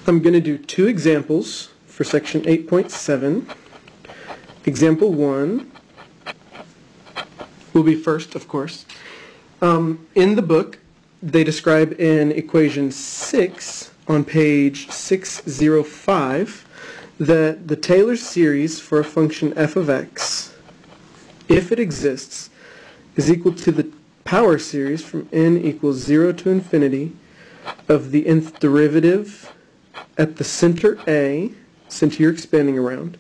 I'm going to do two examples for section 8.7. Example 1 will be first, of course. In the book, they describe in equation 6 on page 605 that the Taylor series for a function f of x, if it exists, is equal to the power series from n equals 0 to infinity of the nth derivative at the center A, center you're expanding around,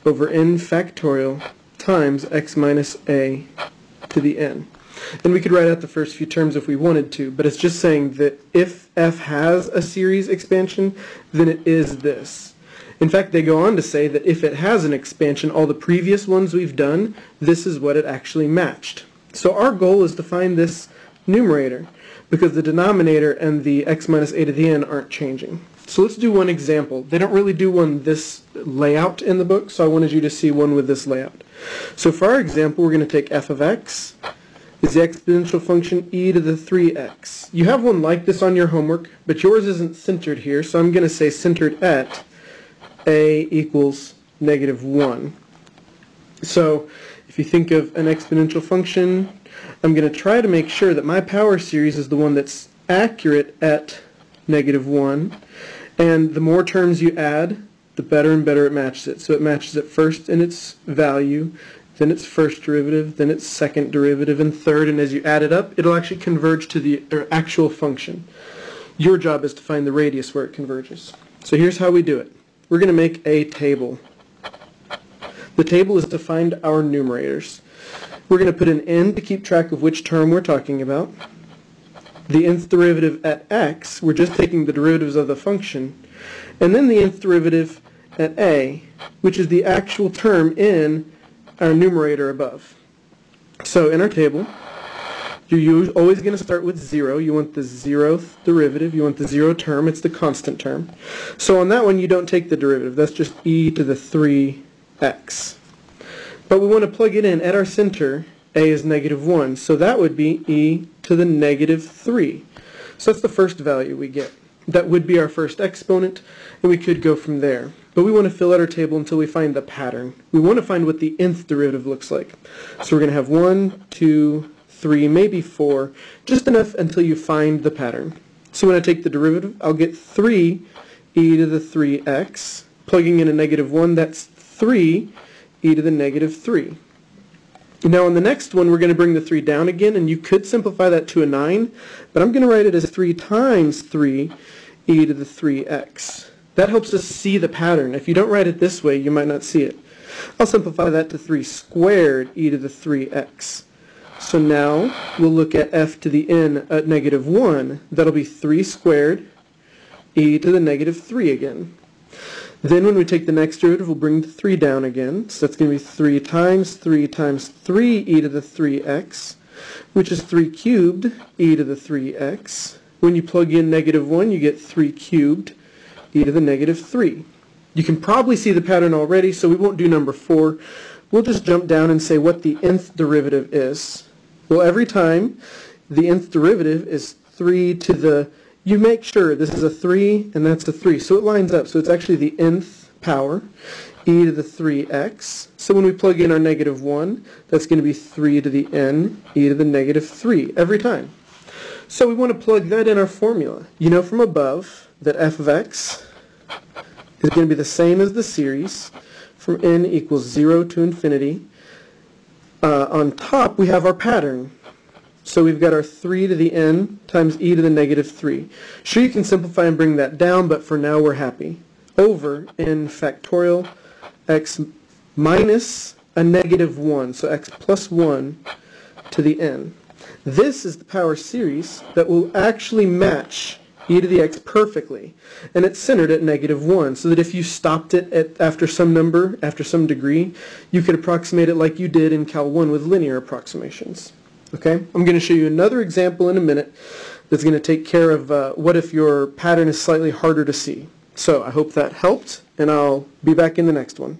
over n factorial times x minus a to the n. And we could write out the first few terms if we wanted to, but it's just saying that if f has a series expansion, then it is this. In fact, they go on to say that if it has an expansion, all the previous ones we've done, this is what it actually matched. So our goal is to find this numerator, because the denominator and the x minus a to the n aren't changing. So let's do one example. They don't really do one this layout in the book, so I wanted you to see one with this layout. So for our example, we're going to take f of x is the exponential function e to the 3x. You have one like this on your homework, but yours isn't centered here, so I'm going to say centered at a equals -1. So if you think of an exponential function, I'm going to try to make sure that my power series is the one that's accurate at -1, and the more terms you add, the better and better it matches it. So it matches it first in its value, then its first derivative, then its second derivative, and third, and as you add it up, it'll actually converge to the actual function. Your job is to find the radius where it converges. So here's how we do it. We're going to make a table. The table is to find our numerators. We're going to put an n to keep track of which term we're talking about. The nth derivative at x, we're just taking the derivatives of the function, and then the nth derivative at a, which is the actual term in our numerator above. So in our table, you're always going to start with 0. You want the 0th derivative. You want the 0 term. It's the constant term. So on that one, you don't take the derivative. That's just e to the 3x. But we want to plug it in at our center. A is -1. So that would be e to the -3. So that's the first value we get. That would be our first exponent, and we could go from there. But we want to fill out our table until we find the pattern. We want to find what the nth derivative looks like. So we're going to have 1, 2, 3, maybe 4, just enough until you find the pattern. So when I take the derivative, I'll get 3 e to the 3x. Plugging in a -1, that's 3 e to the -3. Now on the next one, we're going to bring the 3 down again, and you could simplify that to a 9, but I'm going to write it as 3 times 3 e to the 3x. That helps us see the pattern. If you don't write it this way, you might not see it. I'll simplify that to 3 squared e to the 3x. So now we'll look at f to the n at -1. That'll be 3 squared e to the -3 again. Then when we take the next derivative, we'll bring the 3 down again. So that's going to be 3 times 3 times 3 e to the 3x, which is 3 cubed e to the 3x. When you plug in -1, you get 3 cubed e to the -3. You can probably see the pattern already, so we won't do number 4. We'll just jump down and say what the nth derivative is. Well, every time the nth derivative is 3 to the, you make sure this is a 3 and that's a 3, so it lines up. So it's actually the nth power, e to the 3x. So when we plug in our -1, that's going to be 3 to the n, e to the -3, every time. So we want to plug that in our formula. You know from above that f of x is going to be the same as the series from n equals 0 to infinity. On top, we have our pattern. So we've got our 3 to the n times e to the -3. Sure, you can simplify and bring that down, but for now we're happy. Over n factorial x minus a -1, so x plus 1 to the n. This is the power series that will actually match e to the x perfectly, and it's centered at -1, so that if you stopped it after some number, after some degree, you could approximate it like you did in Cal 1 with linear approximations. Okay, I'm going to show you another example in a minute that's going to take care of what if your pattern is slightly harder to see. So I hope that helped, and I'll be back in the next one.